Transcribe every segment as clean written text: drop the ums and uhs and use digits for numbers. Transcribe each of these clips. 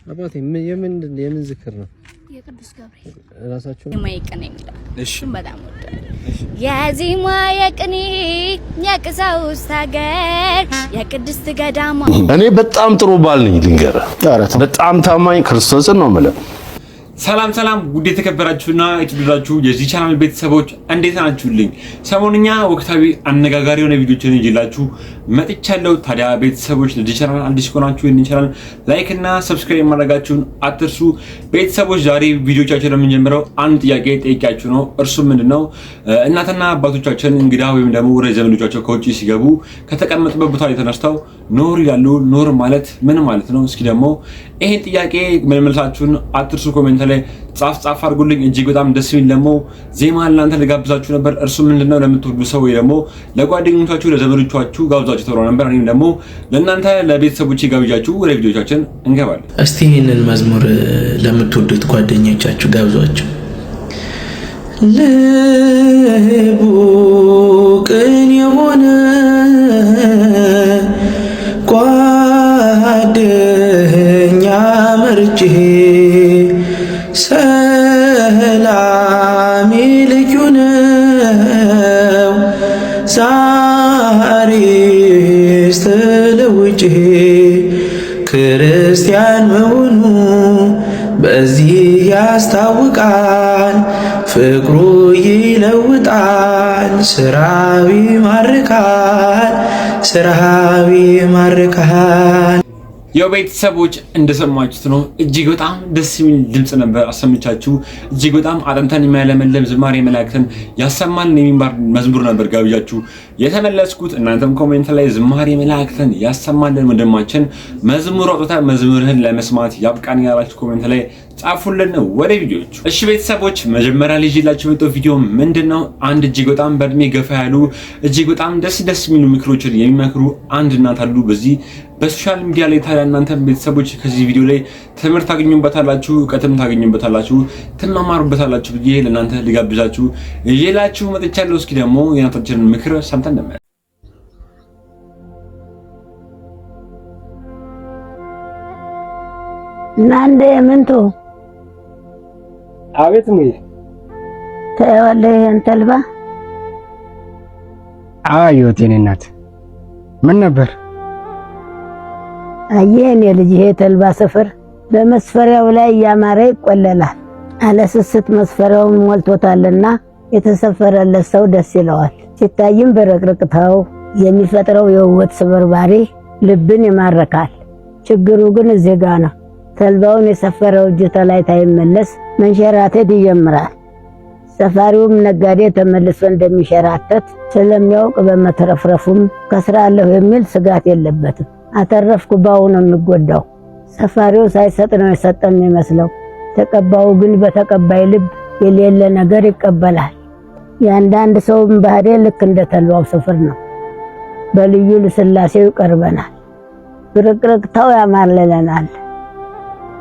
አባቴ የምን ዝክር ነው? የቅዱስ ገብርኤል ራሳቸው የማይቀን የሚለው እሺ፣ በጣም ወደ የዚማ የቅኔ የቀሳውስት ሀገር የቅድስት ገዳማ እኔ በጣም ጥሩ ባል ነኝ ልንገርህ። በጣም ታማኝ ክርስቶስን ነው የምልህ። ሰላም ሰላም፣ ውድ የተከበራችሁና የተወደዳችሁ የዚህ ቻናል ቤተሰቦች እንዴት ናችሁልኝ? ሰሞኑኛ ወቅታዊ አነጋጋሪ የሆነ ቪዲዮችን ይዤላችሁ መጥቻለሁ። ታዲያ ቤተሰቦች ለዚህ ቻናል አዲስ ከሆናችሁ ይህንን ቻናል ላይክ እና ሰብስክራይብ ማድረጋችሁን አትርሱ። ቤተሰቦች ዛሬ ቪዲዮቻችን የምንጀምረው አንድ ጥያቄ ጠይቂያችሁ ነው። እርሱም ምንድነው? እናትና አባቶቻችን እንግዳ ወይም ደግሞ ወደ ዘመዶቻቸው ከውጪ ሲገቡ ከተቀመጡበት ቦታ ላይ ተነስተው ኖር ይላሉ። ኖር ማለት ምን ማለት ነው? እስኪ ደግሞ ይሄን ጥያቄ መልመልሳችሁን አትርሱ። ኮሜንት ላይ ጻፍ አድርጉልኝ። እጅግ በጣም ደስ የሚል ደግሞ ዜማ እናንተ ልጋብዛችሁ ነበር። እርሱ ምንድነው? ለምትወዱ ሰው ወይ ደግሞ ለጓደኞቻችሁ ለዘመዶቻችሁ ጋብዛችሁ ተብሎ ነበር። እኔም ደግሞ ለእናንተ ለቤተሰቦቼ ጋብዣችሁ ወደ ቪዲዮቻችን እንገባለን። እስቲ ይህንን መዝሙር ለምትወዱት ጓደኞቻችሁ ጋብዟቸው። ልቡ ቅን የሆነ ጓደኛ መርጬ ሰላም ልዩ ነው ዛሬስ ተለውጬ ክርስቲያን መሆኑ በዚህ ያስታውቃል። ፍቅሩ ይለውጣል ስራዊ ማርካል። የቤተሰቦች እንደሰማችሁት ነው። እጅግ በጣም ደስ የሚል ድምጽ ነበር አሰምቻችሁ። እጅግ በጣም አጥንተን የሚያለመልም ዝማሬ መላእክትን ያሰማልን የሚባል መዝሙር ነበር ጋብዣችሁ የተመለስኩት። እናንተም ኮሜንት ላይ ዝማሬ መላእክትን ያሰማልን ወንድማችን መዝሙር አውጥታ መዝሙርህን ለመስማት ያብቃን ያላችሁ ኮሜንት ላይ ጻፉልን። ወደ ቪዲዮቹ እሺ ቤተሰቦች፣ መጀመሪያ ላይ ይዤላችሁ የመጣው ቪዲዮ ምንድነው? አንድ እጅግ በጣም በእድሜ ገፋ ያሉ እጅግ በጣም ደስ የሚሉ ምክሮችን የሚመክሩ አንድ እናት አሉ በዚህ በሶሻል ሚዲያ ላይ። ታዲያ እናንተ ቤተሰቦች ከዚህ ቪዲዮ ላይ ትምህርት ታገኙበታላችሁ፣ እውቀትም ታገኙበታላችሁ፣ ትማማሩበታላችሁ ብዬ ለእናንተ ልጋብዛችሁ ይዤላችሁ መጥቻለሁ። እስኪ ደግሞ የእናታችንን ምክር ሰምተን እንመለስ። እናንተ ምንቶ አቤት ምን ታያለህ? እንተልባ አዩት የኔ እናት ምን ነበር? አየን የልጅ ይሄ ተልባ ስፍር በመስፈሪያው ላይ ያማረ ይቆለላል። አለስስት መስፈሪያውን ሞልቶታልና የተሰፈረለት ሰው ደስ ይለዋል። ሲታይም በረቅረቅታው የሚፈጥረው የውበት ስብርባሪ ልብን ይማርካል። ችግሩ ግን እዚህ ጋር ነው። ተልባውን የሰፈረው እጅ ላይ ታይመለስ መንሸራተት ይጀምራል። ሰፋሪውም ነጋዴ ተመልሶ እንደሚሸራተት ስለሚያውቅ በመተረፍረፉም ከስራለሁ የሚል ስጋት የለበትም። አተረፍኩ ባው ነው የሚጎዳው። ሰፋሪው ሳይሰጥ ነው የሰጠን የሚመስለው። ተቀባው ግን በተቀባይ ልብ የሌለ ነገር ይቀበላል። የአንዳንድ ሰውም ባህሪ ልክ እንደ ተልባው ስፍር ነው። በልዩ ልስላሴው ይቀርበናል። ብርቅርቅታው ያማልለናል።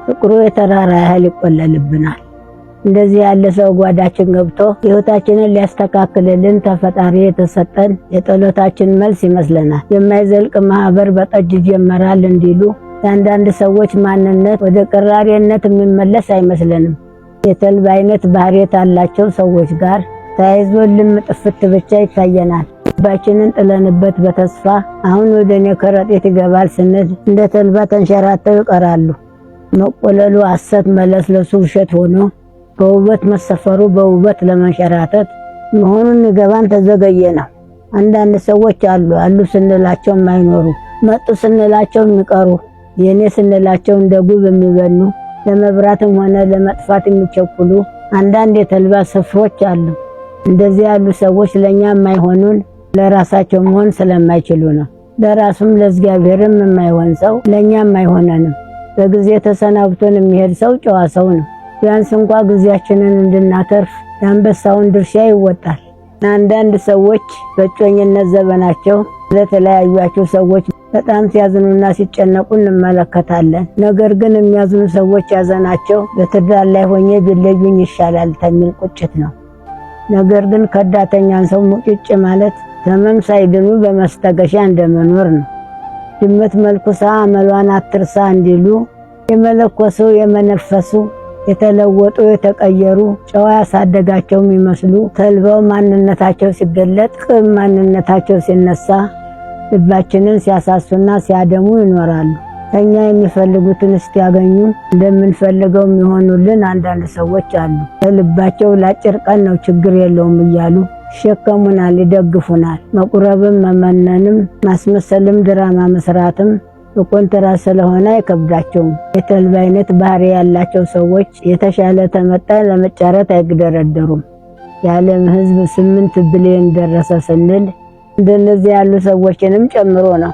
ፍቅሩ የተራራ ያህል ይቆለልብናል። እንደዚህ ያለ ሰው ጓዳችን ገብቶ ሕይወታችንን ሊያስተካክልልን ተፈጣሪ የተሰጠን የጸሎታችን መልስ ይመስለናል። የማይዘልቅ ማህበር በጠጅ ይጀመራል እንዲሉ የአንዳንድ ሰዎች ማንነት ወደ ቅራሪነት የሚመለስ አይመስለንም። የተልባ አይነት ባህሪያት ያላቸው ሰዎች ጋር ተያይዞ ልም ጥፍት ብቻ ይታየናል። ልባችንን ጥለንበት በተስፋ አሁን ወደኔ ከረጢት ይገባል ስንል እንደ ተልባ ተንሸራተው ይቀራሉ። መቆለሉ ሐሰት መለስለሱ ውሸት ሆኖ በውበት መሰፈሩ በውበት ለመንሸራተት መሆኑን ገባን ተዘገየ ነው። አንዳንድ ሰዎች አሉ ስንላቸው የማይኖሩ፣ መጡ ስንላቸው የሚቀሩ፣ የኔ ስንላቸው እንደ ጉብ የሚበኑ፣ ለመብራትም ሆነ ለመጥፋት የሚቸኩሉ አንዳንድ የተልባ ስፍሮች አሉ። እንደዚህ ያሉ ሰዎች ለኛ የማይሆኑን ለራሳቸው መሆን ስለማይችሉ ነው። ለራሱም ለእግዚአብሔርም የማይሆን ሰው ለኛም አይሆነንም። በጊዜ ተሰናብቶን የሚሄድ ሰው ጨዋ ሰው ነው። ቢያንስ እንኳን ጊዜያችንን እንድናተርፍ የአንበሳውን ድርሻ ይወጣል። አንዳንድ ሰዎች በጮኝነት ዘመናቸው ለተለያዩአቸው ሰዎች በጣም ሲያዝኑና ሲጨነቁ እንመለከታለን። ነገር ግን የሚያዝኑ ሰዎች ያዘናቸው በትዳር ላይ ሆኜ ቢለዩኝ ይሻላል ተሚል ቁጭት ነው። ነገር ግን ከዳተኛን ሰው ሙጭጭ ማለት ተመም ሳይድኑ በመስተገሻ እንደመኖር ነው። ድመት መልኩሳ አመሏን አትርሳ እንዲሉ የመለኮሱ የመነፈሱ የተለወጡ የተቀየሩ ጨዋ ያሳደጋቸው የሚመስሉ ተልበው ማንነታቸው ሲገለጥ ቅም ማንነታቸው ሲነሳ ልባችንን ሲያሳሱና ሲያደሙ ይኖራሉ። እኛ የሚፈልጉትን እስኪያገኙ እንደምንፈልገው የሚሆኑልን አንዳንድ ሰዎች አሉ። ልባቸው ለአጭር ቀን ነው ችግር የለውም እያሉ ይሸከሙናል፣ ይደግፉናል። መቁረብም መመነንም ማስመሰልም ድራማ መስራትም በኮንትራት ስለሆነ አይከብዳቸውም። የተልባ አይነት ባህሪ ያላቸው ሰዎች የተሻለ ተመጣ ለመጫረት አይግደረደሩም። የዓለም ሕዝብ 8 ቢሊዮን ደረሰ ስንል እንደነዚህ ያሉ ሰዎችንም ጨምሮ ነው።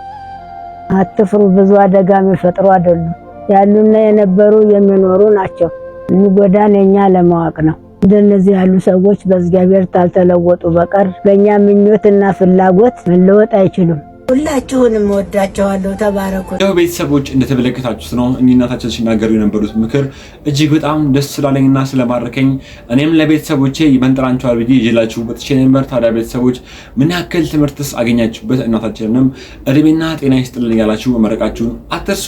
አትፍሩ፣ ብዙ አደጋ የሚፈጥሩ አይደሉም። ያሉና የነበሩ የሚኖሩ ናቸው። የሚጎዳን የኛ ለማወቅ ነው። እንደነዚህ ያሉ ሰዎች በእግዚአብሔር ታልተለወጡ በቀር በእኛ ምኞትና ፍላጎት መለወጥ አይችሉም። ሁላችሁንም ወዳቸዋለሁ። ተባረኩ። ያው ቤተሰቦች እንደተመለከታችሁት ነው እናታችን ሲናገሩ የነበሩት ምክር እጅግ በጣም ደስ ስላለኝና ስለማረከኝ እኔም ለቤተሰቦቼ ይመንጥራንቻል ብዬ ይዤላችሁ ወጥቼ ነበር። ታዲያ ቤተሰቦች ምን ያክል ትምህርትስ አገኛችሁበት? እናታችንንም እድሜና ጤና ይስጥልን ያላችሁ መመረቃችሁን አትርሱ።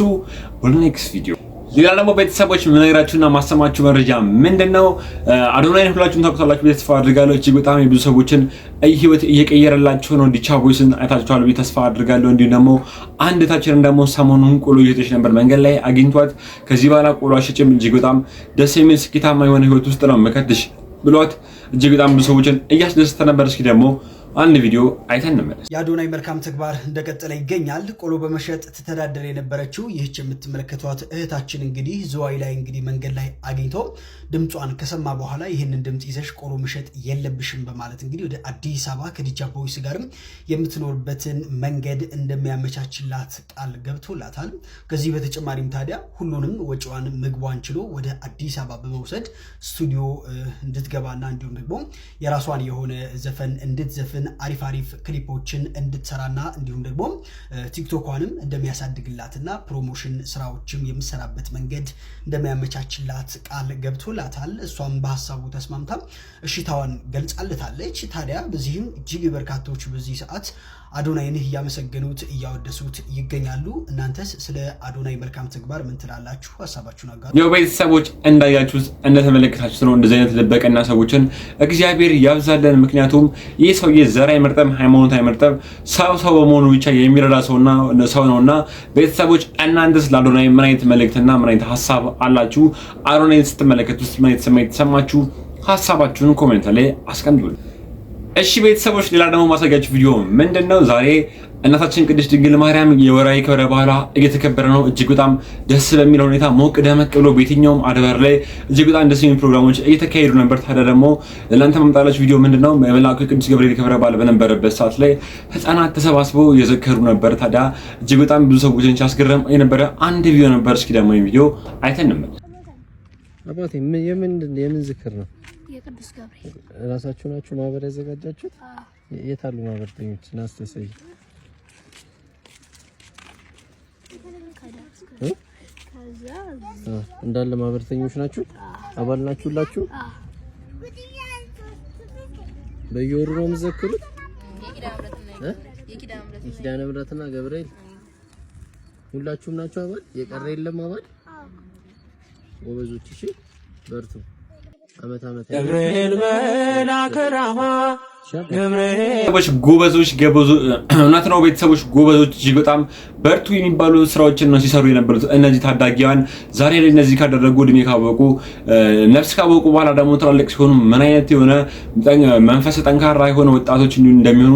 ወደ ኔክስት ቪዲዮ ሌላ ደግሞ ቤተሰቦች ምንነግራችሁና ማሰማችሁ መረጃ ምንድነው? አዶናይን ሁላችሁም ታውቁታላችሁ ብዬ ተስፋ አድርጋለሁ። እጅግ በጣም የብዙ ሰዎችን ህይወት እየቀየረላችሁ ነው። ዲቻ ቦይስን አይታችኋል ብዬ ተስፋ አድርጋለሁ። እንዲሁም ደግሞ አንድ ታችንን ደግሞ ሰሞኑን ቆሎ እየተሽ ነበር መንገድ ላይ አግኝቷት ከዚህ በኋላ ቆሎ አሽጭም እጅግ በጣም ደስ የሚል ስኬታማ የሆነ ህይወት ውስጥ ነው መከትሽ ብሏት እጅግ በጣም ብዙ ሰዎችን እያስደሰተ ነበር። እስኪ ደግሞ አንድ ቪዲዮ አይተን እንመለስ። የአዶናይ መልካም ተግባር እንደቀጠለ ይገኛል። ቆሎ በመሸጥ ትተዳደር የነበረችው ይህች የምትመለከቷት እህታችን እንግዲህ ዝዋይ ላይ እንግዲህ መንገድ ላይ አግኝቶ ድምጿን ከሰማ በኋላ ይህንን ድምጽ ይዘሽ ቆሎ መሸጥ የለብሽም በማለት እንግዲህ ወደ አዲስ አበባ ከዲቻ ቦይስ ጋርም የምትኖርበትን መንገድ እንደሚያመቻችላት ቃል ገብቶላታል። ከዚህ በተጨማሪም ታዲያ ሁሉንም ወጪዋን ምግቧን ችሎ ወደ አዲስ አበባ በመውሰድ ስቱዲዮ እንድትገባና እንዲሁም ደግሞ የራሷን የሆነ ዘፈን እንድትዘፍን አሪፍ ክሊፖችን እንድትሰራና እንዲሁም ደግሞ ቲክቶኳንም እንደሚያሳድግላትና ፕሮሞሽን ስራዎችም የምሰራበት መንገድ እንደሚያመቻችላት ቃል ገብቶላታል። እሷም በሐሳቡ ተስማምታ እሽታዋን ገልጻለታለች። ታዲያ በዚህም እጅግ በርካቶች በዚህ ሰዓት አዶናይን እያመሰገኑት እያወደሱት ይገኛሉ። እናንተስ ስለ አዶናይ መልካም ተግባር ምን ትላላችሁ? ሐሳባችሁን አጋሩ። ያው ቤተሰቦች እንዳያችሁት እንደተመለከታችሁት ነው እንደዚህ አይነት ለበቀና ሰዎችን እግዚአብሔር ያብዛለን። ምክንያቱም ይህ ሰውዬ ዘር አይመርጠም፣ ሃይማኖት አይመርጠም። ሰው በመሆኑ ብቻ የሚረዳ ሰው ነውና ቤተሰቦች እናንተስ ለአዶናይ ምን አይነት መልእክትና ምን አይነት ሐሳብ አላችሁ? አዶናይን ስትመለከቱት ምን አይነት ስሜት ተሰማችሁ? ሐሳባችሁን ኮሜንት ላይ አስቀምጡልኝ። እሺ ቤተሰቦች ሌላ ደግሞ ማሳያችሁ ቪዲዮ ምንድነው? ዛሬ እናታችን ቅድስት ድንግል ማርያም የወራዊ ክብረ በዓሏ እየተከበረ ነው። እጅግ በጣም ደስ በሚል ሁኔታ ሞቅ ደመቅ ብሎ በየትኛውም አድባር ላይ እጅግ በጣም ደስ የሚል ፕሮግራሞች እየተካሄዱ ነበር። ታዲያ ደግሞ ለእናንተ መምጣላችሁ ቪዲዮ ምንድነው? መልአኩ ቅዱስ ገብርኤል ክብረ በዓል በነበረበት ሰዓት ላይ ህፃናት ተሰባስበው እየዘከሩ ነበር። ታዲያ እጅግ በጣም ብዙ ሰዎችን ሲያስገርም የነበረ አንድ ቪዲዮ ነበር። እስኪ ደግሞ ቪዲዮ አይተን እንመለስ። አባቴ የምን ዝክር ነው? የቅዱስ ገብርኤል ራሳችሁ ናችሁ ማህበር ያዘጋጃችሁት? የት አሉ ማህበርተኞች? ናስተሰይ እንዳለ ማህበርተኞች ናችሁ? አባል ናችሁላችሁ? በየወሩ ነው የምትዘክሩት? የኪዳነ ምሕረትና ገብርኤል ሁላችሁም ናችሁ አባል? የቀረ የለም አባል? ጎበዞች፣ እሺ በርቱ። አመት ገብርኤል መልአከ ራማ ቤተሰቦች ጎበዞች እውነት ነው። ቤተሰቦች ጎበዞች እጅግ በጣም በርቱ የሚባሉ ስራዎችን ነው ሲሰሩ የነበሩት እነዚህ ታዳጊያን። ዛሬ ላይ እነዚህ ካደረጉ እድሜ ካወቁ ነፍስ ካወቁ በኋላ ደግሞ ትላልቅ ሲሆኑ ምን አይነት የሆነ መንፈስ ጠንካራ የሆነ ወጣቶች እንደሚሆኑ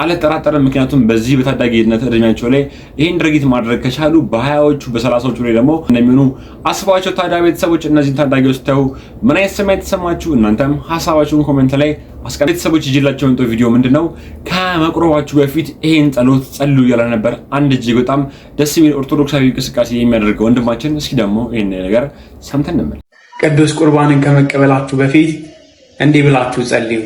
አልጠራጠርም። ምክንያቱም በዚህ በታዳጊነት እድሜያቸው ላይ ይሄን ድርጊት ማድረግ ከቻሉ በ20ዎቹ በ30ዎቹ ላይ ደግሞ እንደሚሆኑ አስባቸው። ታዲያ ቤተሰቦች እነዚህን ታዳጊዎች ታዩ ምን አይነት ስሜት ተሰማችሁ? እናንተም ሐሳባችሁን ኮሜንት ላይ አስቀምጡ። ቤተሰቦች ይዤላችሁ የመጣው ቪዲዮ ምንድነው? ከመቁረባችሁ በፊት ይሄን ጸሎት ጸልዩ ያለ ነበር አንድ እጅግ በጣም ደስ የሚል ኦርቶዶክሳዊ እንቅስቃሴ የሚያደርገው ወንድማችን። እስኪ ደግሞ ይሄን ነገር ሰምተን እንመለስ። ቅዱስ ቁርባንን ከመቀበላችሁ በፊት እንዲህ ብላችሁ ጸልዩ።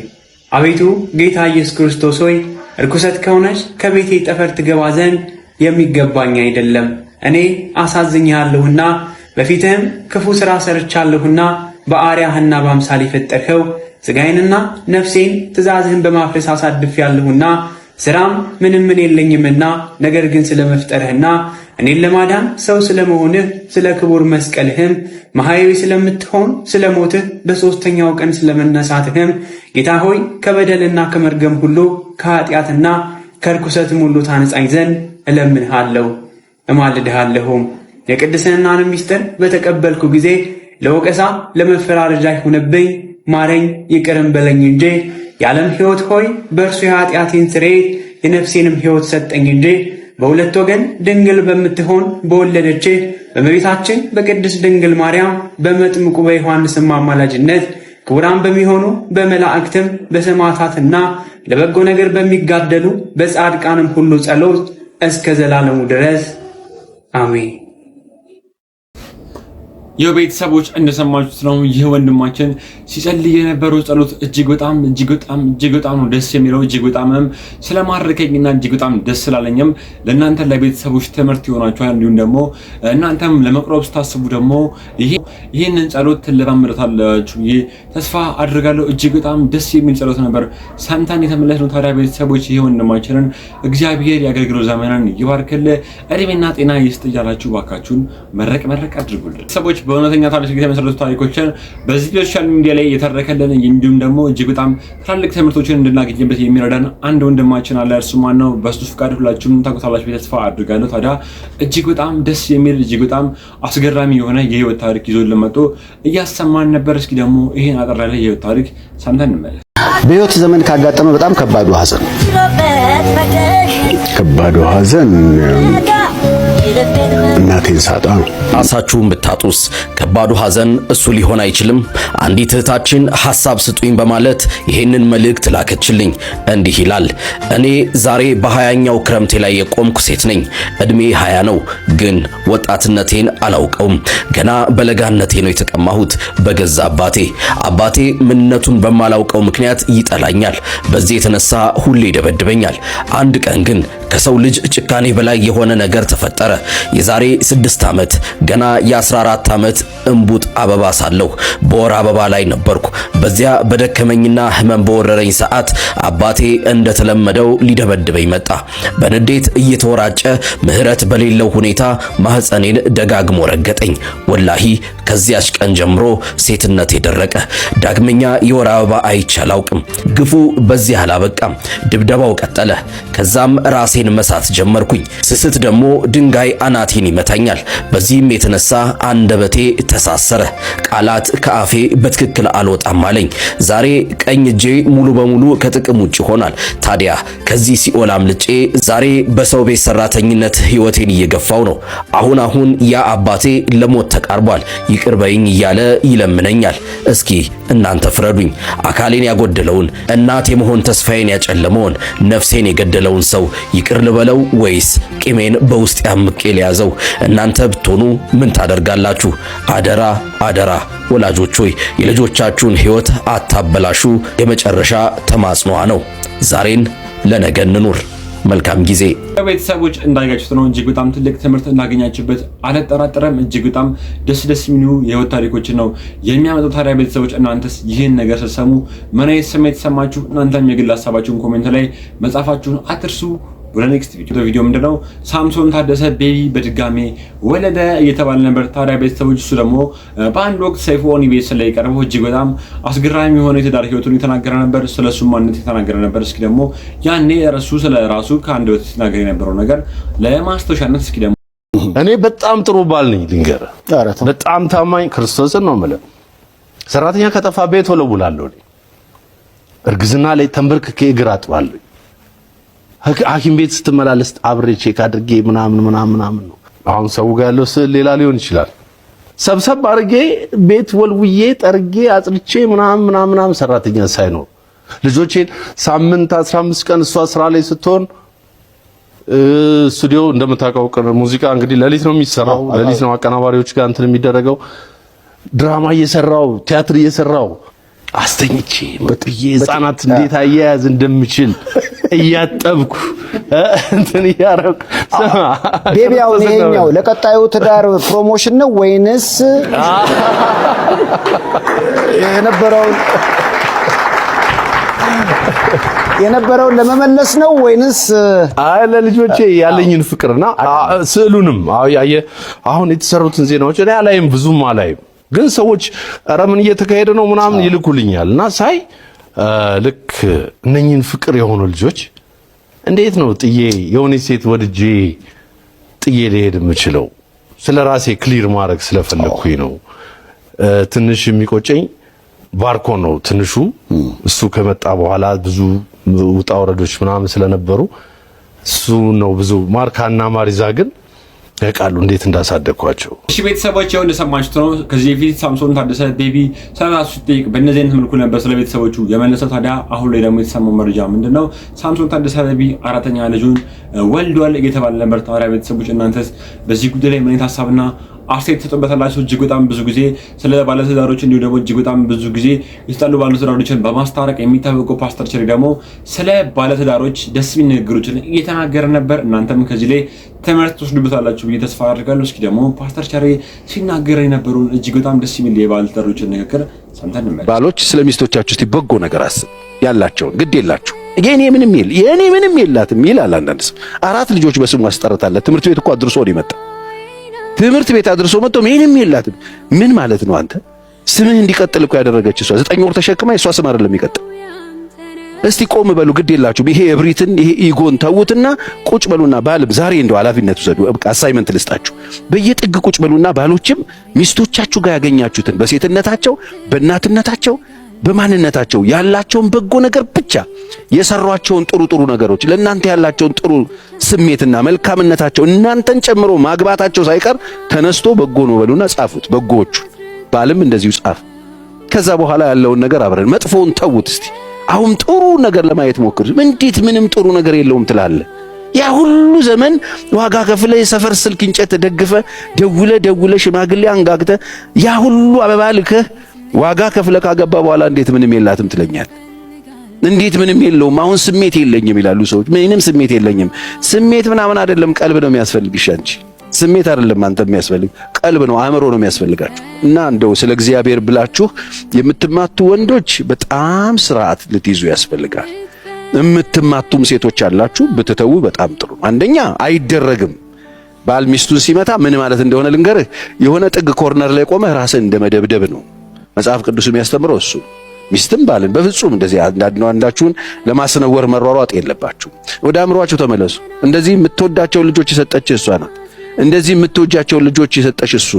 አቤቱ ጌታ ኢየሱስ ክርስቶስ ሆይ ርኩሰት ከሆነች ከቤቴ ጠፈር ትገባ ዘንድ የሚገባኝ አይደለም። እኔ አሳዝኜሃለሁና በፊትህም ክፉ ሥራ ሰርቻለሁና በአርአያህና በአምሳል የፈጠርኸው ሥጋዬንና ነፍሴን ትእዛዝህን በማፍረስ አሳድፌያለሁና ስራም ምንም ምን የለኝምና ነገር ግን ስለመፍጠርህና እኔን ለማዳን ሰው ስለመሆንህ ስለ ክቡር መስቀልህም መሐያዊ ስለምትሆን ስለሞትህ በሶስተኛው ቀን ስለመነሳትህም ጌታ ሆይ ከበደልና ከመርገም ሁሉ ከኃጢአትና ከርኩሰትም ሁሉ ታነጻኝ ዘንድ እለምንሃለሁ እማልድሃለሁም። የቅድስናን ምስጢር በተቀበልኩ ጊዜ ለወቀሳ ለመፈራረጃ ይሁንብኝ፣ ማረኝ ይቅርም በለኝ እንጂ የዓለም ሕይወት ሆይ በእርሱ የኃጢአቴን ስርየት የነፍሴንም ሕይወት ሰጠኝ እንጂ በሁለት ወገን ድንግል በምትሆን በወለደችህ በእመቤታችን በቅድስት ድንግል ማርያም በመጥምቁ በዮሐንስም አማላጅነት ክቡራን በሚሆኑ በመላእክትም በሰማዕታትና ለበጎ ነገር በሚጋደሉ በጻድቃንም ሁሉ ጸሎት እስከ ዘላለሙ ድረስ አሜን። የቤተሰቦች እንደሰማችሁት ነው። ይህ ወንድማችን ሲጸልይ የነበረው ጸሎት እጅግ በጣም ነው ደስ የሚለው። እጅግ በጣምም ስለማረከኝና እጅግ በጣም ደስ ስላለኝም ለእናንተ ለቤተሰቦች ትምህርት ይሆናችኋል። እንዲሁም ደግሞ እናንተም ለመቅረብ ስታስቡ ደግሞ ይህንን ጸሎት ትለማመዱታላችሁ ብዬ ተስፋ አድርጋለሁ። እጅግ በጣም ደስ የሚል ጸሎት ነበር ሰምተን የተመለስነው። ታዲያ ቤተሰቦች ይህ ወንድማችንን እግዚአብሔር የአገልግሎት ዘመናን ይባርክልህ፣ እድሜና ጤና ይስጥ እያላችሁ ባካችሁን መረቅ አድርጉልን። ቤተሰቦች በእውነተኛ ታሪክ የተመሰረቱ ታሪኮችን በዚህ ሶሻል ሚዲያ ላይ የተረከልን እንዲሁም ደግሞ እጅግ በጣም ትላልቅ ትምህርቶችን እንድናገኝበት የሚረዳን አንድ ወንድማችን አለ። እርሱ ማን ነው? በሱ ፍቃድ ሁላችሁም ታውቁታላችሁ ተስፋ አድርጋለሁ። ታዲያ እጅግ በጣም ደስ የሚል እጅግ በጣም አስገራሚ የሆነ የህይወት ታሪክ ይዞልን መጥቶ እያሰማን ነበር። እስኪ ደግሞ ይሄን አጠር ያለ የህይወት ታሪክ ሰምተን እንመለስ። በህይወት ዘመን ካጋጠመ በጣም ከባዱ ሐዘን እናቴን ሳጣ ነው። ራሳችሁን ብታጡስ ከባዱ ሐዘን እሱ ሊሆን አይችልም? አንዲት እህታችን ሐሳብ ስጡኝ በማለት ይሄንን መልእክት ላከችልኝ። እንዲህ ይላል። እኔ ዛሬ በ20ኛው ክረምቴ ላይ የቆምኩ ሴት ነኝ። እድሜ 20 ነው፣ ግን ወጣትነቴን አላውቀውም። ገና በለጋነቴ ነው የተቀማሁት በገዛ አባቴ። አባቴ ምንነቱን በማላውቀው ምክንያት ይጠላኛል። በዚህ የተነሳ ሁሌ ይደበድበኛል። አንድ ቀን ግን ከሰው ልጅ ጭካኔ በላይ የሆነ ነገር ተፈጠረ። የዛሬ 6 ዓመት ገና የ14 ዓመት እንቡጥ አበባ ሳለሁ በወር አበባ ላይ ነበርኩ። በዚያ በደከመኝና ህመም በወረረኝ ሰዓት አባቴ እንደተለመደው ሊደበድበኝ መጣ። በንዴት እየተወራጨ ምህረት በሌለው ሁኔታ ማህፀኔን ደጋግሞ ረገጠኝ። ወላሂ ከዚያች ቀን ጀምሮ ሴትነቴ ደረቀ። ዳግመኛ የወር አበባ አይቼ አላውቅም። ግፉ በዚህ አላበቃም። ድብደባው ቀጠለ። ከዛም ራሴን መሳት ጀመርኩኝ። ስስት ደግሞ ድንጋይ አናቴን ይመታኛል። በዚህም የተነሳ አንደበቴ ተሳሰረ። ቃላት ከአፌ በትክክል አልወጣም አለኝ። ዛሬ ቀኝ እጄ ሙሉ በሙሉ ከጥቅም ውጭ ሆኗል። ታዲያ ከዚህ ሲኦል አምልጬ ዛሬ በሰው ቤት ሰራተኝነት ህይወቴን እየገፋው ነው። አሁን ያ አባቴ ለሞት ተቃርቧል። ይቅር በይኝ እያለ ይለምነኛል። እስኪ እናንተ ፍረዱኝ። አካሌን ያጎደለውን እናት የመሆን ተስፋዬን ያጨለመውን ነፍሴን የገደለውን ሰው ይቅር ልበለው ወይስ ቂሜን በውስጥ ያምቄ ሊያዘው? እናንተ ብትሆኑ ምን ታደርጋላችሁ? አደራ ወላጆች ሆይ የልጆቻችሁን ህይወት አታበላሹ። የመጨረሻ ተማጽኖዋ ነው። ዛሬን ለነገ እንኑር። መልካም ጊዜ። ቤተሰቦች እንዳያችሁት ነው። እጅግ በጣም ትልቅ ትምህርት እናገኛችሁበት አልጠራጠረም። እጅግ በጣም ደስ የሚሉ የህይወት ታሪኮችን ነው የሚያመጣው። ታዲያ ቤተሰቦች እናንተስ ይህን ነገር ስትሰሙ ምን አይነት ስሜት ተሰማችሁ? እናንተም የግል ሀሳባችሁን ኮሜንት ላይ መጻፋችሁን አትርሱ። ወደ ኔክስት ቪዲዮ ምንድነው ሳምሶን ታደሰ ቤቢ በድጋሜ ወለደ እየተባለ ነበር። ታዲያ ቤተሰቦች እሱ ደግሞ በአንድ ወቅት ሰይፉ ኢቢኤስ ላይ ቀርቦ እጅግ በጣም አስገራሚ የሆነ የትዳር ህይወቱን የተናገረ ነበር። ስለሱ ማንነት የተናገረ ነበር። እስኪ ደግሞ ያኔ ስለራሱ ከአንድ ወቅት የተናገረ የነበረው ነገር ለማስታወሻነት እስኪ ደግሞ እኔ በጣም ጥሩ ባል ነኝ ልንገርህ። በጣም ታማኝ ክርስቶስን ነው የምልህ። ሰራተኛ ከጠፋ ቤት ወለውላለሁ። እርግዝና ላይ ተንበርክኬ እግር አጥባለሁ። ሐኪም ቤት ስትመላለስ አብሬ ቼክ አድርጌ ምናምን ነው። አሁን ሰው ጋር ያለው ስዕል ሌላ ሊሆን ይችላል። ሰብሰብ አድርጌ ቤት ወልውዬ ጠርጌ አጽድቼ ምናምን ሰራተኛ ሳይኖር ልጆቼን ሳምንት 15 ቀን እሷ ስራ ላይ ስትሆን ስቱዲዮ እንደምታውቀው ሙዚቃ እንግዲህ ሌሊት ነው የሚሰራው። ሌሊት ነው አቀናባሪዎች ጋር እንትን የሚደረገው። ድራማ እየሰራው ቲያትር እየሰራው አስተኝቼ መጥዬ ህፃናት እንዴት አያያዝ እንደምችል እያጠብኩ እንትን እያረኩ ቤቢያው ነኝው ለቀጣዩ ትዳር ፕሮሞሽን ነው ወይንስ የነበረው የነበረውን ለመመለስ ነው ወይንስ? አይ ለልጆቼ ያለኝን ፍቅርና ስዕሉንም አሁን የተሰሩትን ዜናዎች እኔ አላይም፣ ብዙም አላይም፣ ግን ሰዎች ኧረ ምን እየተካሄደ ነው ምናምን ይልኩልኛል እና ሳይ ልክ እነኝን ፍቅር የሆኑ ልጆች እንዴት ነው ጥዬ የሆነ ሴት ወድጄ ጥዬ ልሄድ የምችለው? ስለራሴ ክሊር ማድረግ ስለፈለኩኝ ነው። ትንሽ የሚቆጨኝ ባርኮ ነው ትንሹ። እሱ ከመጣ በኋላ ብዙ ውጣ ወረዶች ምናምን ስለነበሩ እሱ ነው ብዙ። ማርካና ማሪዛ ግን ያውቃሉ እንዴት እንዳሳደግኳቸው። እሺ ቤተሰቦች ያው እንደሰማችሁት ነው። ከዚህ በፊት ሳምሶን ታደሰ ቤቢ ሰላሳ ሲጠይቅ በእነዚህ አይነት መልኩ ነበር ስለ ቤተሰቦቹ የመለሰው። ታዲያ አሁን ላይ ደግሞ የተሰማው መረጃ ምንድነው? ሳምሶን ታደሰ ቤቢ አራተኛ ልጁን ወልዷል እየተባለ ነበር። ታዲያ ቤተሰቦች እናንተስ በዚህ ጉዳይ ላይ ምን አይነት ሀሳብና አስተያየት ተጠበታላችሁ? እጅግ በጣም ብዙ ጊዜ ስለ ባለትዳሮች እንዲሁ ደግሞ እጅግ በጣም ብዙ ጊዜ የተጣሉ ባለትዳሮችን በማስታረቅ የሚታወቀው ፓስተር ቸሪ ደግሞ ስለ ባለትዳሮች ደስ የሚል ንግግሮችን እየተናገረ ነበር። እናንተም ከዚህ ላይ ትምህርት ትወስዱበታላችሁ ብዬ ተስፋ አድርጋለሁ። እስኪ ደግሞ ፓስተር ቸሪ ሲናገር የነበረውን እጅግ በጣም ደስ የሚል የባለትዳሮችን ንግግር ሰምተን እንመለስ። ባሎች ስለ ሚስቶቻችሁ እስቲ በጎ ነገር አስብ። ያላቸውን ግድ የላችሁ የኔ ምንም የላትም ይላል አንዳንድ ሰው። 4 ልጆች በስሙ አስጠርታለህ። ትምህርት ቤት እኮ አድርሶ ነው የመጣው። ትምህርት ቤት አድርሶ መጥቶ ምንም የላትም ምን ማለት ነው? አንተ ስምህ እንዲቀጥል እኮ ያደረገች እሷ 9 ወር ተሸክማ የሷ ስም አይደለም የሚቀጥል። እስቲ ቆም በሉ፣ ግድ የላችሁም። ይሄ እብሪትን ይሄ ኢጎን ተውትና ቁጭ በሉና ባልም ዛሬ እንደው ኃላፊነት ወሰዱ። በቃ አሳይመንት ልስጣችሁ። በየጥግ ቁጭ በሉና ባሎችም ሚስቶቻችሁ ጋር ያገኛችሁትን በሴትነታቸው በእናትነታቸው በማንነታቸው ያላቸውን በጎ ነገር ብቻ የሰሯቸውን ጥሩ ነገሮች ለእናንተ ያላቸውን ጥሩ ስሜትና መልካምነታቸው እናንተን ጨምሮ ማግባታቸው ሳይቀር ተነስቶ በጎ ነው በሉና ጻፉት። በጎዎቹ ባልም እንደዚሁ ጻፍ። ከዛ በኋላ ያለውን ነገር አብረን መጥፎውን ተውት። እስቲ አሁን ጥሩ ነገር ለማየት ሞክር። እንዴት ምንም ጥሩ ነገር የለውም ትላለህ? ያ ሁሉ ዘመን ዋጋ ከፍለ የሰፈር ስልክ እንጨት ደግፈ ደውለ ሽማግሌ አንጋግተ ያ ሁሉ አበባ ልከህ ዋጋ ከፍለ ካገባ በኋላ እንዴት ምንም የላትም ትለኛል? እንዴት ምንም የለውም? አሁን ስሜት የለኝም ይላሉ ሰዎች። ምንም ስሜት የለኝም። ስሜት ምናምን አይደለም፣ ቀልብ ነው የሚያስፈልግሽ አንቺ። ስሜት አይደለም አንተ የሚያስፈልግ፣ ቀልብ ነው፣ አእምሮ ነው የሚያስፈልጋችሁ። እና እንደው ስለ እግዚአብሔር ብላችሁ የምትማቱ ወንዶች በጣም ስርዓት ልትይዙ ያስፈልጋል። የምትማቱም ሴቶች አላችሁ፣ ብትተው በጣም ጥሩ። አንደኛ አይደረግም። ባል ሚስቱን ሲመታ ምን ማለት እንደሆነ ልንገርህ። የሆነ ጥግ ኮርነር ላይ ቆመህ ራስን እንደመደብደብ ነው። መጽሐፍ ቅዱስ የሚያስተምረው እሱ። ሚስትም ባልን በፍጹም እንደዚህ አንዳችሁን ለማስነወር መሯሯጥ የለባችሁ። ወደ አእምሯችሁ ተመለሱ። እንደዚህ የምትወዳቸው ልጆች የሰጠች እሷ ናት። እንደዚህ የምትወጃቸው ልጆች የሰጠሽ እሱ።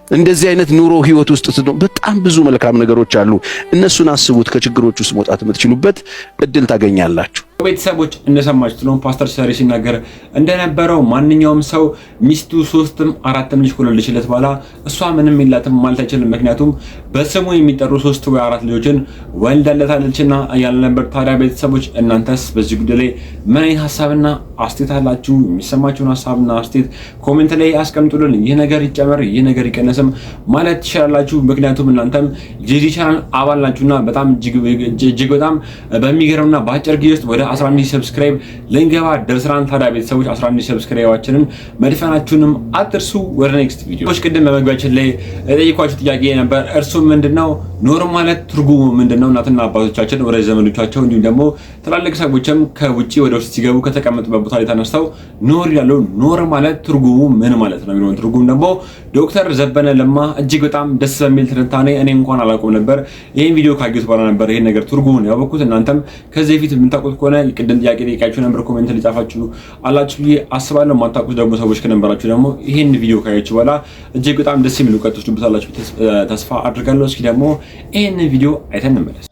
እንደዚህ አይነት ኑሮ ህይወት ውስጥ በጣም ብዙ መልካም ነገሮች አሉ። እነሱን አስቡት። ከችግሮች ውስጥ መውጣት የምትችሉበት እድል ታገኛላችሁ። ቤተሰቦች እንደሰማችሁት ነው ፓስተር ቸሪ ሲናገር እንደነበረው ማንኛውም ሰው ሚስቱ 3ም 4ም ልጅ ከወለደችለት በኋላ እሷ ምንም የላትም ማለት አይችልም። ምክንያቱም በስሙ የሚጠሩ 3 ወይ 4 ልጆችን ወልዳለታለችና እያለ ነበር። ታዲያ ቤተሰቦች እናንተስ በዚህ ጉዳይ ላይ ምን አይነት ሀሳብና አስተያየት አላችሁ? የሚሰማችሁን ሀሳብና አስተያየት ኮሜንት ላይ አስቀምጡልን። ይህ ነገር ይጨመር፣ ይህ ነገር ይቀነስም ማለት ትችላላችሁ። ምክንያቱም እናንተም የዚህ ቻናል አባል ናችሁና በጣም እጅግ በጣም በሚገርምና በአጭር ጊዜ ውስጥ ወደ 11 ሰብስክራይብ ልንገባ ደርሰናል። ታዲያ ቤተሰቦች 11 ሰብስክራይባችንን መድፈናችሁንም አትርሱ። ወደ ኔክስት ቪዲዮ ቅድም በመግቢያችን ላይ የጠየኳችሁ ጥያቄ ነበር። እርሱም ምንድነው ኖር ማለት ትርጉሙ ምንድነው? እናትና አባቶቻችን ወደ ዘመዶቻቸው እንዲሁም ደግሞ ትላልቅ ሰዎችም ከውጪ ወደ ውስጥ ሲገቡ ከተቀመጡበት ቦታ ላይ ተነስተው ኖር ይላሉ። ኖር ማለት ትርጉሙ ምን ማለት ነው የሚለውን ትርጉም ደግሞ ዶክተር ዘበነ ለማ እጅግ በጣም ደስ በሚል ትንታኔ እኔ እንኳን አላውቅም ነበር። ይሄን ቪዲዮ ካየሁት በኋላ ነበር ይሄን ነገር ትርጉሙን ያወቅኩት። እናንተም ከዚህ በፊት የምታውቁት ከሆነ ቅድም ጥያቄ ጠይቃችሁ ነበር፣ ኮሜንት ላይ ጻፋችሁ አላችሁ ብዬ አስባለሁ። ማታውቁት ደግሞ ሰዎች ከነበራችሁ ደግሞ ይሄን ቪዲዮ ካያችሁ በኋላ እጅግ በጣም ደስ የሚል እውቀት ትወስዱበታላችሁ ተስፋ አድርጋለሁ። እስኪ ደግሞ ይሄን ቪዲዮ አይተን እንመለስ።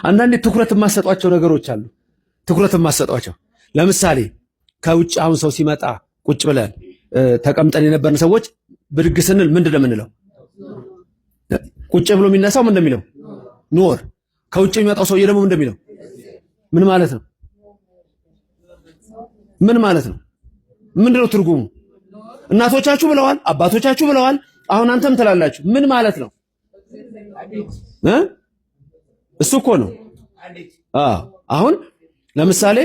አንዳንዴ ትኩረት የማሰጧቸው ነገሮች አሉ። ትኩረት የማሰጧቸው ለምሳሌ ከውጭ አሁን ሰው ሲመጣ ቁጭ ብለን ተቀምጠን የነበርን ሰዎች ብድግ ስንል ምንድን ነው የምንለው? ቁጭ ብሎ የሚነሳው ምን እንደሚለው ኖር። ከውጭ የሚመጣው ሰውዬ ደግሞ ምን እንደሚለው ምን ማለት ነው? ምን ማለት ነው? ምንድነው ትርጉሙ? እናቶቻችሁ ብለዋል፣ አባቶቻችሁ ብለዋል። አሁን አንተም ትላላችሁ። ምን ማለት ነው? እሱ እኮ ነው። አሁን ለምሳሌ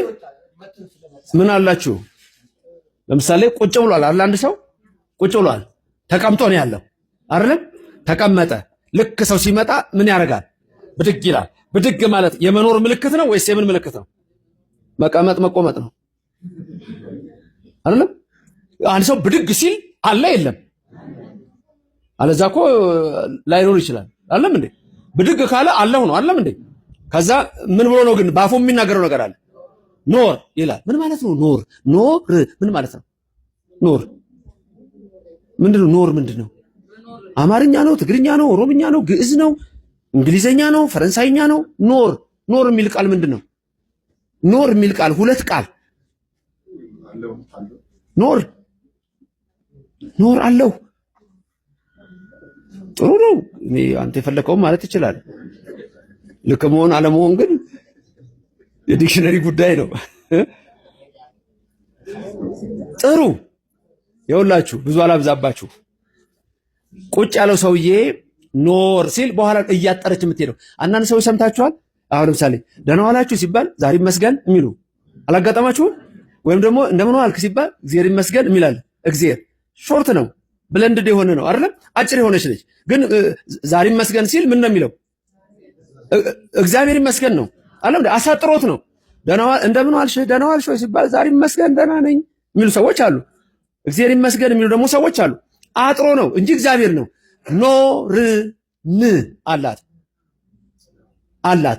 ምን አላችሁ? ለምሳሌ ቁጭ ብሏል አይደል? አንድ ሰው ቁጭ ብሏል፣ ተቀምጦ ነው ያለው አይደል? ተቀመጠ። ልክ ሰው ሲመጣ ምን ያደርጋል? ብድግ ይላል። ብድግ ማለት የመኖር ምልክት ነው ወይስ የምን ምልክት ነው? መቀመጥ መቆመጥ ነው አይደለም? አንድ ሰው ብድግ ሲል አለ የለም? አለዛ እኮ ላይኖር ይችላል። አይደለም እንዴ? ብድግ ካለ አለሁ ነው አይደለም እንዴ? ከዛ ምን ብሎ ነው ግን ባፉ የሚናገረው ነገር አለ። ኖር ይላል። ምን ማለት ነው ኖር? ኖር ምን ማለት ነው? ኖር ምንድነው? ኖር ምንድነው? አማርኛ ነው? ትግርኛ ነው? ኦሮምኛ ነው? ግዕዝ ነው? እንግሊዘኛ ነው? ፈረንሳይኛ ነው? ኖር የሚል ቃል ምንድነው? ኖር የሚል ቃል ሁለት ቃል ኖር አለው። ጥሩ ነው። እኔ አንተ የፈለከው ማለት ይችላል። ልክ መሆን አለመሆን ግን የዲክሽነሪ ጉዳይ ነው። ጥሩ ይኸውላችሁ፣ ብዙ አላብዛባችሁ። ቁጭ ያለው ሰውዬ ኖር ሲል በኋላ እያጠረች የምትሄደው አንዳንድ ሰዎች ሰምታችኋል። አሁን ለምሳሌ ደህና ዋላችሁ ሲባል ዛሬ ይመስገን የሚሉ አላጋጠማችሁም? ወይም ደግሞ እንደምን ዋልክ ሲባል እግዚአብሔር ይመስገን የሚላል። እግዚአብሔር ሾርት ነው፣ ብለንድድ የሆነ ነው አይደለም? አጭር የሆነች ነች። ግን ዛሬ ይመስገን ሲል ምን ነው የሚለው? እግዚአብሔር ይመስገን ነው አለም። አሳጥሮት ነው። እንደምን ዋልሽ ደህና ዋልሽ ሲባል ዛሬ ይመስገን ደህና ነኝ የሚሉ ሰዎች አሉ። እግዚአብሔር ይመስገን የሚሉ ደግሞ ሰዎች አሉ። አጥሮ ነው እንጂ እግዚአብሔር ነው። ኖርን አላት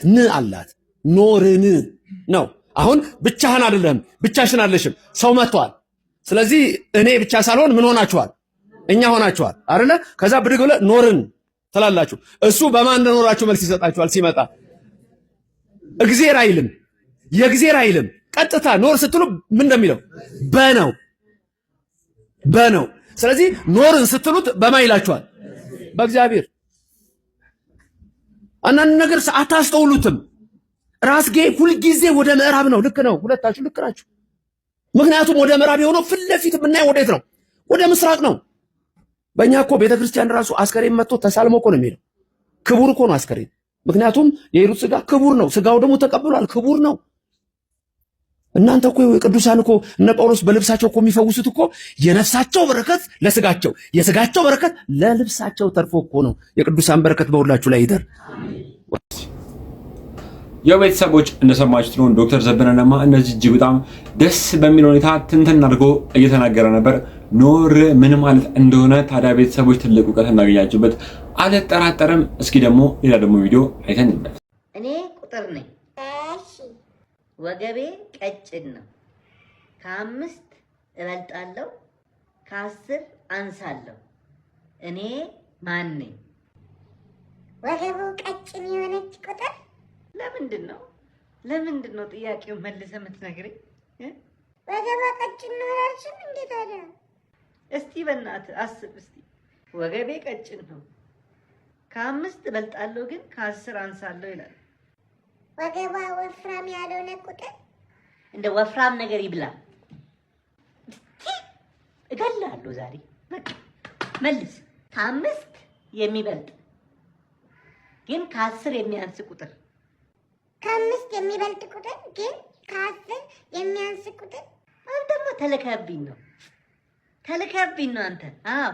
ን አላት ኖርን ነው። አሁን ብቻህን አይደለም፣ ብቻሽን አይደለሽም። ሰው መጥቷል። ስለዚህ እኔ ብቻ ሳልሆን ምን ሆናችኋል? እኛ ሆናችኋል አይደለ? ከዛ ብድግ ብለ ኖርን ትላላችሁ። እሱ በማን እንደኖራችሁ መልስ ይሰጣችኋል ሲመጣ። እግዚአብሔር አይልም፣ የእግዚአብሔር አይልም። ቀጥታ ኖር ስትሉ ምን እንደሚለው በነው። ስለዚህ ኖርን ስትሉት በማን ይላችኋል? በእግዚአብሔር። አንዳንድ ነገር አታስተውሉትም። ራስጌ ሁልጊዜ ወደ ምዕራብ ነው። ልክ ነው፣ ሁለታችሁ ልክ ናችሁ። ምክንያቱም ወደ ምዕራብ የሆነው ፊት ለፊት የምናየው ወዴት ነው? ወደ ምስራቅ ነው። በእኛ እኮ ቤተክርስቲያን ራሱ አስከሬን መጥቶ ተሳልሞ እኮ ነው የሚሄደው። ክቡር እኮ ነው አስከሬን። ምክንያቱም የሄዱት ስጋ ክቡር ነው፣ ስጋው ደግሞ ተቀብሏል፣ ክቡር ነው። እናንተ እኮ ቅዱሳን እኮ እነ ጳውሎስ በልብሳቸው እኮ የሚፈውሱት እኮ የነፍሳቸው በረከት ለስጋቸው፣ የስጋቸው በረከት ለልብሳቸው ተርፎ እኮ ነው። የቅዱሳን በረከት በሁላችሁ ላይ ይደር። ያው ቤተሰቦች እንደሰማችሁት ነው። ዶክተር ዘበነማ እነዚህ እጅግ በጣም ደስ በሚል ሁኔታ ትንትን አድርጎ እየተናገረ ነበር ኖር ምን ማለት እንደሆነ። ታዲያ ቤተሰቦች ትልቅ እውቀት እናገኛችሁበት አልጠራጠርም። እስኪ ደግሞ ሌላ ደግሞ ቪዲዮ አይተን እንመለስ። እኔ ቁጥር ነኝ። ወገቤ ቀጭን ነው። ከ5 እበልጣለሁ፣ ከ10 አንሳለሁ። እኔ ማን ነኝ? ወገቡ ቀጭን የሆነች ቁጥር ለምንድን ነው ጥያቄው መልሰ የምትነግረኝ? ወገቧ ቀጭን ነው አላልሽም እንዴ ታዲያ? እስቲ በእናትህ አስብ እስቲ። ወገቤ ቀጭን ነው፣ ከ5 እበልጣለሁ ግን ከ10 አንሳለሁ ይላል። ወገቧ ወፍራም ያልሆነ ቁጥር እንደ ወፍራም ነገር ይብላ እገላለሁ ዛሬ። በቃ መልስ። ከ5 የሚበልጥ ግን ከ10 የሚያንስ ቁጥር። ከ5 የሚበልጥ ቁጥር ግን ከ10 የሚያንስ ቁጥር። አንተማ ተለካብኝ ነው አንተ። አዎ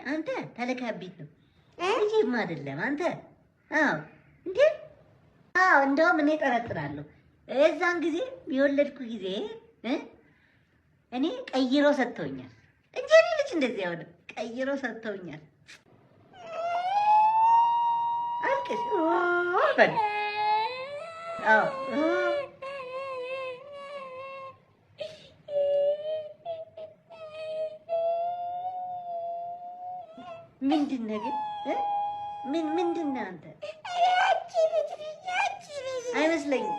አንተ ተለካብኝ ነው እንጂማ አይደለም አንተ። አዎ እንዴ? አዎ እንደውም እኔ ጠረጥራለሁ። እዛን ጊዜ የወለድኩ ጊዜ እኔ ቀይሮ ሰጥተውኛል እንጂ እኔ ልጅ እንደዚህ ያው ቀይሮ ሰጥተውኛል። አልቅስ በል። አዎ ምንድን ነው ግን? ምንድን ነው አንተ? አይመስለኝም።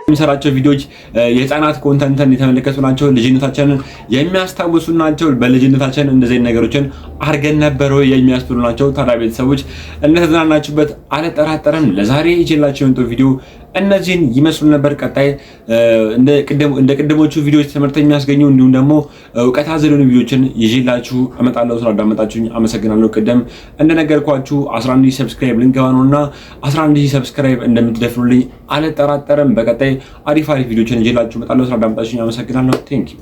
የሚሰራቸው ቪዲዮዎች የህፃናት ኮንተንትን የተመለከቱ ናቸው። ልጅነታችንን የሚያስታውሱ ናቸው። በልጅነታችን እንደዚህ ነገሮችን አርገን ነበረ የሚያስብሉ ናቸው። ታዲያ ቤተሰቦች እንደተዝናናችሁበት አልጠራጠርም። ለዛሬ ይዤላችሁ የመጣሁት ቪዲዮ እነዚህን ይመስሉ ነበር። ቀጣይ እንደ ቅድሞቹ ቪዲዮዎች ትምህርት የሚያስገኙ እንዲሁም ደግሞ እውቀት አዘል ቪዲዮዎችን ይዤላችሁ እመጣለሁ። ስላዳመጣችሁኝ አመሰግናለሁ። ቅድም እንደነገርኳችሁ 11000 ሰብስክራይብ ልንገባ ነውና 11000 ሰብስክራይብ እንደምትደፍኑልኝ አልጠራጠርም። በቀጣይ አሪፍ ቪዲዮዎችን ይዤላችሁ እመጣለሁ። ስላዳመጣችሁኝ አመሰግናለሁ። ቴንክ ዩ